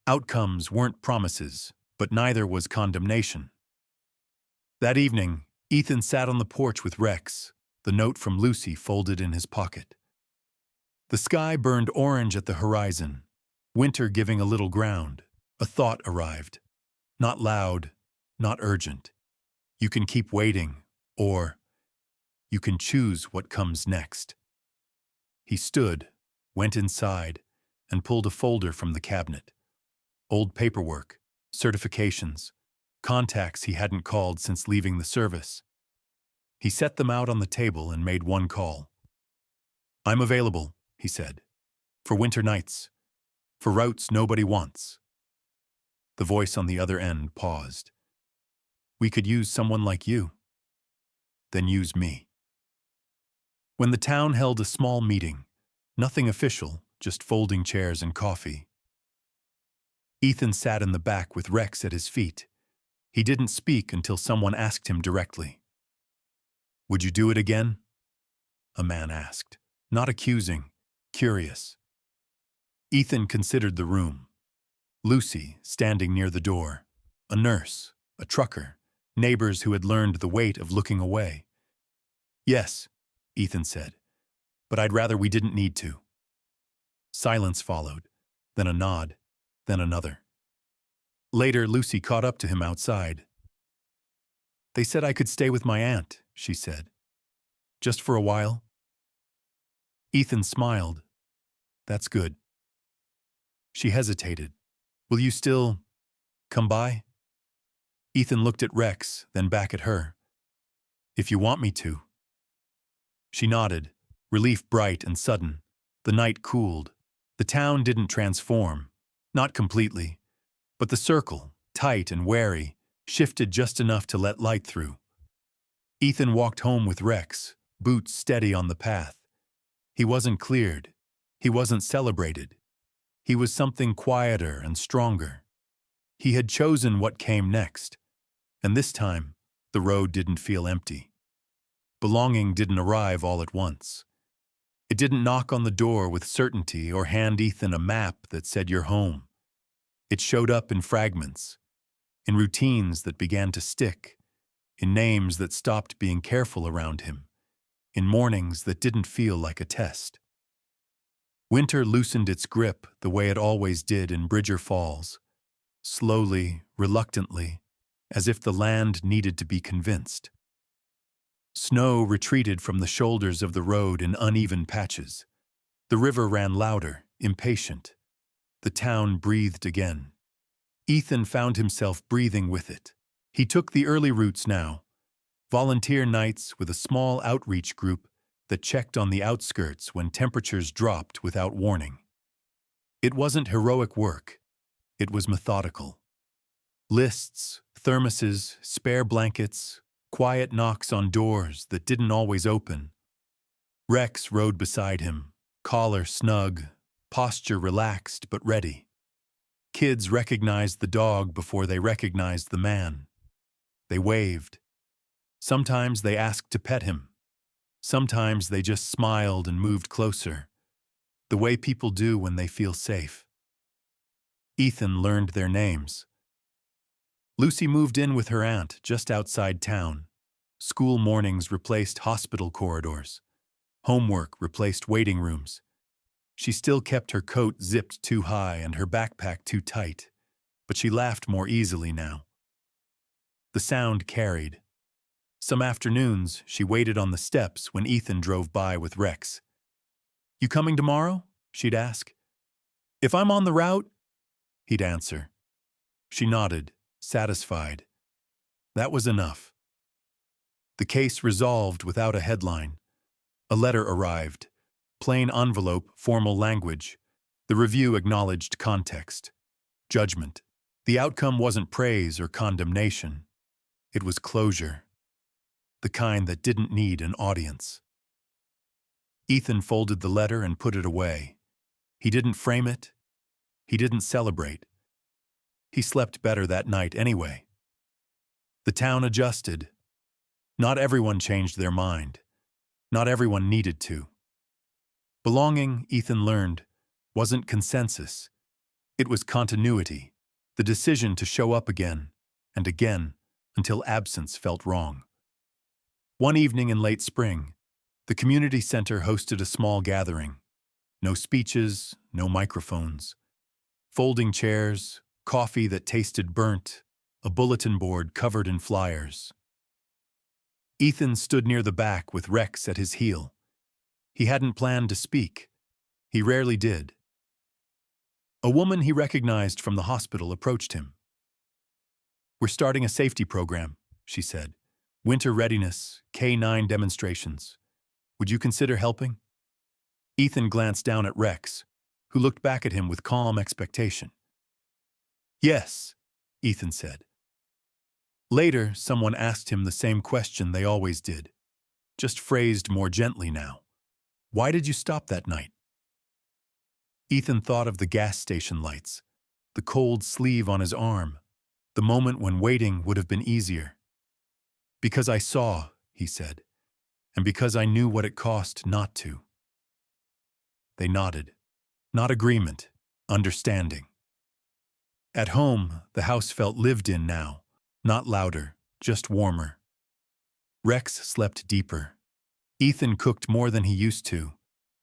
Outcomes weren't promises, but neither was condemnation. That evening, Ethan sat on the porch with Rex, the note from Lucy folded in his pocket. The sky burned orange at the horizon, winter giving a little ground. A thought arrived. Not loud, not urgent. You can keep waiting, or you can choose what comes next. He stood, went inside, and pulled a folder from the cabinet. Old paperwork, certifications, contacts he hadn't called since leaving the service. He set them out on the table and made one call. I'm available, he said, for winter nights, for routes nobody wants. The voice on the other end paused. We could use someone like you. Then use me. When the town held a small meeting, nothing official, just folding chairs and coffee. Ethan sat in the back with Rex at his feet. He didn't speak until someone asked him directly. Would you do it again? A man asked, not accusing, curious. Ethan considered the room. Lucy, standing near the door. A nurse, a trucker, neighbors who had learned the weight of looking away. Yes, Ethan said, but I'd rather we didn't need to. Silence followed, then a nod, then another. Later, Lucy caught up to him outside. They said I could stay with my aunt, she said. Just for a while? Ethan smiled. That's good. She hesitated. Will you still come by? Ethan looked at Rex, then back at her. If you want me to. She nodded, relief bright and sudden. The night cooled. The town didn't transform, not completely, but the circle, tight and wary, shifted just enough to let light through. Ethan walked home with Rex, boots steady on the path. He wasn't cleared. He wasn't celebrated. He was something quieter and stronger. He had chosen what came next, and this time, the road didn't feel empty. Belonging didn't arrive all at once. It didn't knock on the door with certainty or hand Ethan a map that said you're home. It showed up in fragments, in routines that began to stick, in names that stopped being careful around him, in mornings that didn't feel like a test. Winter loosened its grip the way it always did in Bridger Falls, slowly, reluctantly, as if the land needed to be convinced. Snow retreated from the shoulders of the road in uneven patches. The river ran louder, impatient. The town breathed again. Ethan found himself breathing with it. He took the early routes now, volunteer nights with a small outreach group that checked on the outskirts when temperatures dropped without warning. It wasn't heroic work. It was methodical. Lists, Thermoses, spare blankets, quiet knocks on doors that didn't always open. Rex rode beside him, collar snug, posture relaxed but ready. Kids recognized the dog before they recognized the man. They waved. Sometimes they asked to pet him. Sometimes they just smiled and moved closer, the way people do when they feel safe. Ethan learned their names. Lucy moved in with her aunt just outside town. School mornings replaced hospital corridors. Homework replaced waiting rooms. She still kept her coat zipped too high and her backpack too tight, but she laughed more easily now. The sound carried. Some afternoons, she waited on the steps when Ethan drove by with Rex. "You coming tomorrow?" she'd ask. "If I'm on the route," he'd answer. She nodded, satisfied. That was enough. The case resolved without a headline. A letter arrived. Plain envelope, formal language. The review acknowledged context. Judgment. The outcome wasn't praise or condemnation. It was closure. The kind that didn't need an audience. Ethan folded the letter and put it away. He didn't frame it. He didn't celebrate. He slept better that night anyway. The town adjusted. Not everyone changed their mind. Not everyone needed to. Belonging, Ethan learned, wasn't consensus. It was continuity, the decision to show up again and again until absence felt wrong. One evening in late spring, the community center hosted a small gathering. No speeches, no microphones. Folding chairs, coffee that tasted burnt, a bulletin board covered in flyers. Ethan stood near the back with Rex at his heel. He hadn't planned to speak. He rarely did. A woman he recognized from the hospital approached him. "We're starting a safety program," she said. "Winter readiness, K-9 demonstrations. Would you consider helping?" Ethan glanced down at Rex, who looked back at him with calm expectation. "Yes," Ethan said. Later, someone asked him the same question they always did, just phrased more gently now. "Why did you stop that night?" Ethan thought of the gas station lights, the cold sleeve on his arm, the moment when waiting would have been easier. "Because I saw," he said, "and because I knew what it cost not to." They nodded. Not agreement, understanding. At home, the house felt lived in now, not louder, just warmer. Rex slept deeper. Ethan cooked more than he used to.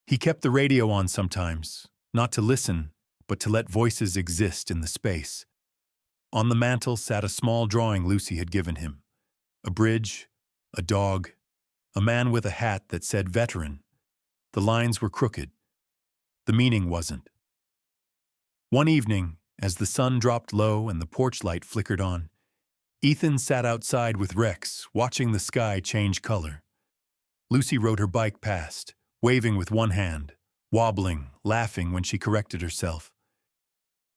He kept the radio on sometimes, not to listen, but to let voices exist in the space. On the mantel sat a small drawing Lucy had given him. A bridge, a dog, a man with a hat that said veteran. The lines were crooked. The meaning wasn't. One evening, as the sun dropped low and the porch light flickered on, Ethan sat outside with Rex, watching the sky change color. Lucy rode her bike past, waving with one hand, wobbling, laughing when she corrected herself.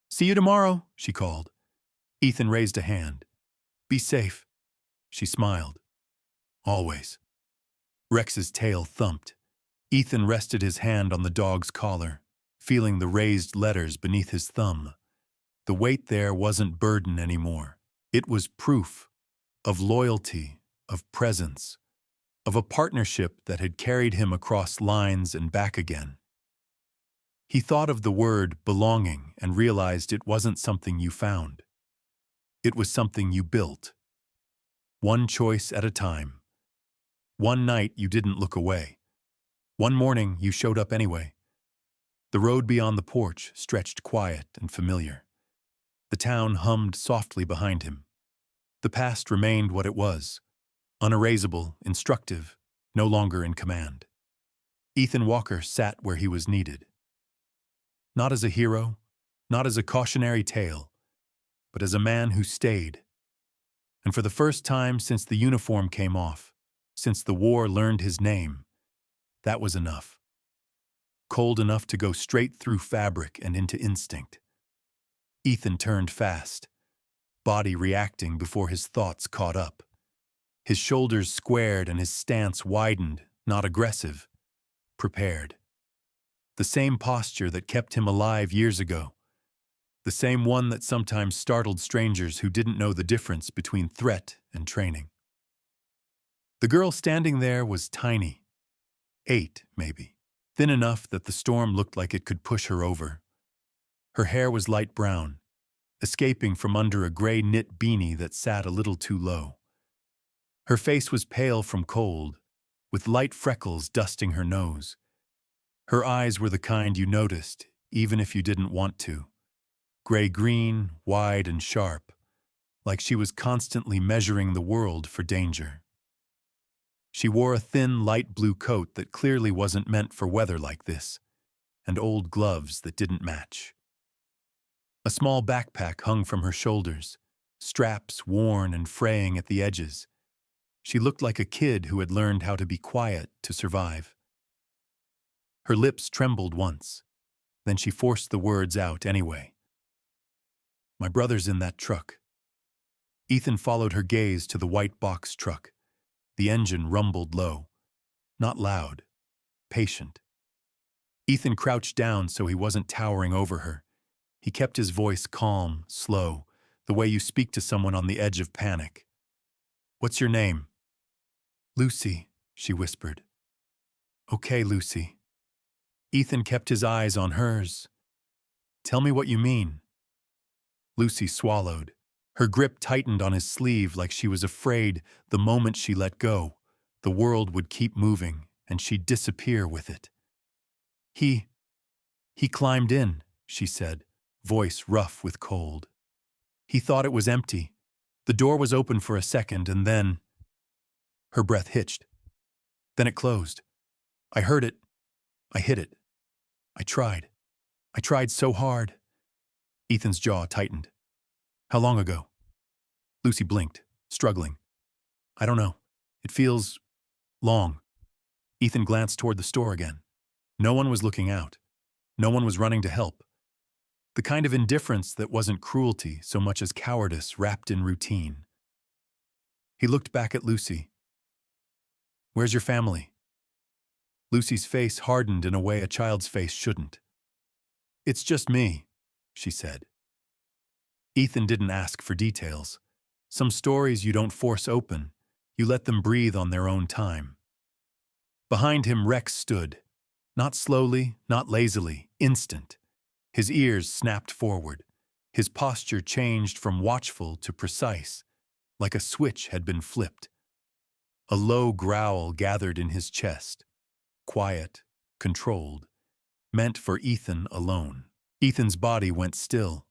"See you tomorrow," she called. Ethan raised a hand. "Be safe." She smiled. "Always." Rex's tail thumped. Ethan rested his hand on the dog's collar, feeling the raised letters beneath his thumb. The weight there wasn't burden anymore. It was proof of loyalty, of presence, of a partnership that had carried him across lines and back again. He thought of the word belonging and realized it wasn't something you found. It was something you built. One choice at a time. One night you didn't look away. One morning you showed up anyway. The road beyond the porch stretched quiet and familiar. The town hummed softly behind him. The past remained what it was, unerasable, instructive, no longer in command. Ethan Walker sat where he was needed. Not as a hero, not as a cautionary tale, but as a man who stayed. And for the first time since the uniform came off, since the war learned his name, that was enough. Cold enough to go straight through fabric and into instinct. Ethan turned fast. body reacting before his thoughts caught up. His shoulders squared and his stance widened, not aggressive, prepared. The same posture that kept him alive years ago. The same one that sometimes startled strangers who didn't know the difference between threat and training. The girl standing there was tiny. 8, maybe. Thin enough that the storm looked like it could push her over. Her hair was light brown, escaping from under a gray knit beanie that sat a little too low. Her face was pale from cold, with light freckles dusting her nose. Her eyes were the kind you noticed, even if you didn't want to. Gray-green, wide and sharp, like she was constantly measuring the world for danger. She wore a thin, light blue coat that clearly wasn't meant for weather like this, and old gloves that didn't match. A small backpack hung from her shoulders, straps worn and fraying at the edges. She looked like a kid who had learned how to be quiet to survive. Her lips trembled once, then she forced the words out anyway. "My brother's in that truck." Ethan followed her gaze to the white box truck. The engine rumbled low, not loud, patient. Ethan crouched down so he wasn't towering over her. He kept his voice calm, slow, the way you speak to someone on the edge of panic. "What's your name?" "Lucy," she whispered. "Okay, Lucy." Ethan kept his eyes on hers. "Tell me what you mean." Lucy swallowed. Her grip tightened on his sleeve like she was afraid the moment she let go, the world would keep moving and she'd disappear with it. He climbed in," she said, voice rough with cold. "He thought it was empty. The door was open for a second and then—" Her breath hitched. "Then it closed. I heard it. I hit it. I tried. I tried so hard." Ethan's jaw tightened. "How long ago?" Lucy blinked, struggling. "I don't know. It feels long." Ethan glanced toward the store again. No one was looking out. No one was running to help. The kind of indifference that wasn't cruelty so much as cowardice wrapped in routine. He looked back at Lucy. "Where's your family?" Lucy's face hardened in a way a child's face shouldn't. "It's just me," she said. Ethan didn't ask for details. Some stories you don't force open, you let them breathe on their own time. Behind him, Rex stood. Not slowly, not lazily, instant. His ears snapped forward. His posture changed from watchful to precise, like a switch had been flipped. A low growl gathered in his chest. Quiet, controlled, meant for Ethan alone. Ethan's body went still.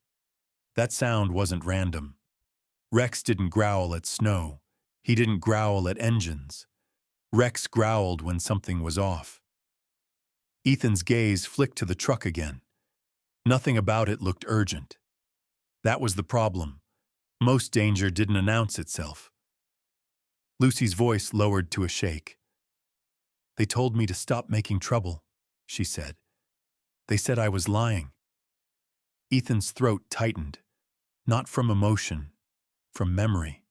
That sound wasn't random. Rex didn't growl at snow. He didn't growl at engines. Rex growled when something was off. Ethan's gaze flicked to the truck again. Nothing about it looked urgent. That was the problem. Most danger didn't announce itself. Lucy's voice lowered to a shake. "They told me to stop making trouble," she said. "They said I was lying." Ethan's throat tightened, not from emotion, from memory.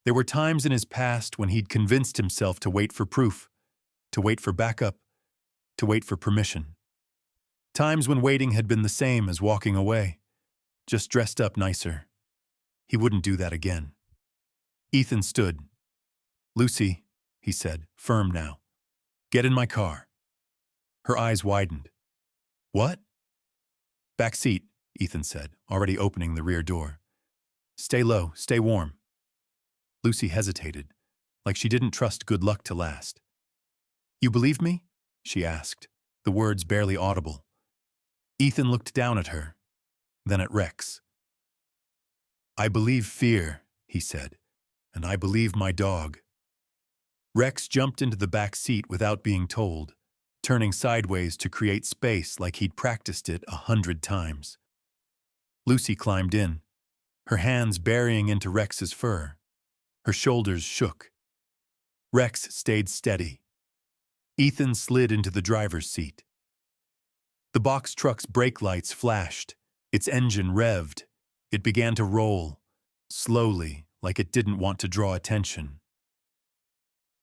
There were times in his past when he'd convinced himself to wait for proof, to wait for backup, to wait for permission. Times when waiting had been the same as walking away, just dressed up nicer. He wouldn't do that again. Ethan stood. "Lucy," he said, firm now. "Get in my car." Her eyes widened. "What?" "Back seat," Ethan said, already opening the rear door. "Stay low, stay warm." Lucy hesitated, like she didn't trust good luck to last. "You believe me?" she asked, the words barely audible. Ethan looked down at her, then at Rex. "I believe fear," he said, "and I believe my dog." Rex jumped into the back seat without being told, turning sideways to create space like he'd practiced it 100 times. Lucy climbed in, her hands burying into Rex's fur. Her shoulders shook. Rex stayed steady. Ethan slid into the driver's seat. The box truck's brake lights flashed. Its engine revved. It began to roll, slowly, like it didn't want to draw attention.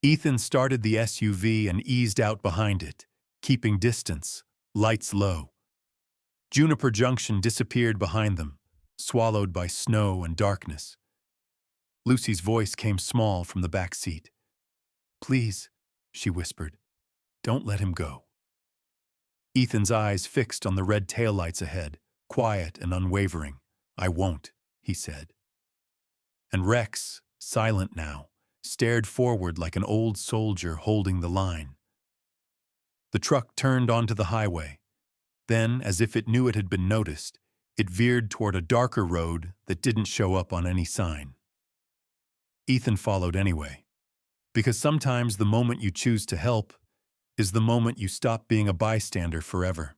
Ethan started the SUV and eased out behind it, keeping distance, lights low. Juniper Junction disappeared behind them, swallowed by snow and darkness. Lucy's voice came small from the back seat. "Please," she whispered, "don't let him go." Ethan's eyes fixed on the red taillights ahead, quiet and unwavering. "I won't," he said. And Rex, silent now, stared forward like an old soldier holding the line. The truck turned onto the highway. Then, as if it knew it had been noticed, it veered toward a darker road that didn't show up on any sign. Ethan followed anyway, because sometimes the moment you choose to help is the moment you stop being a bystander forever.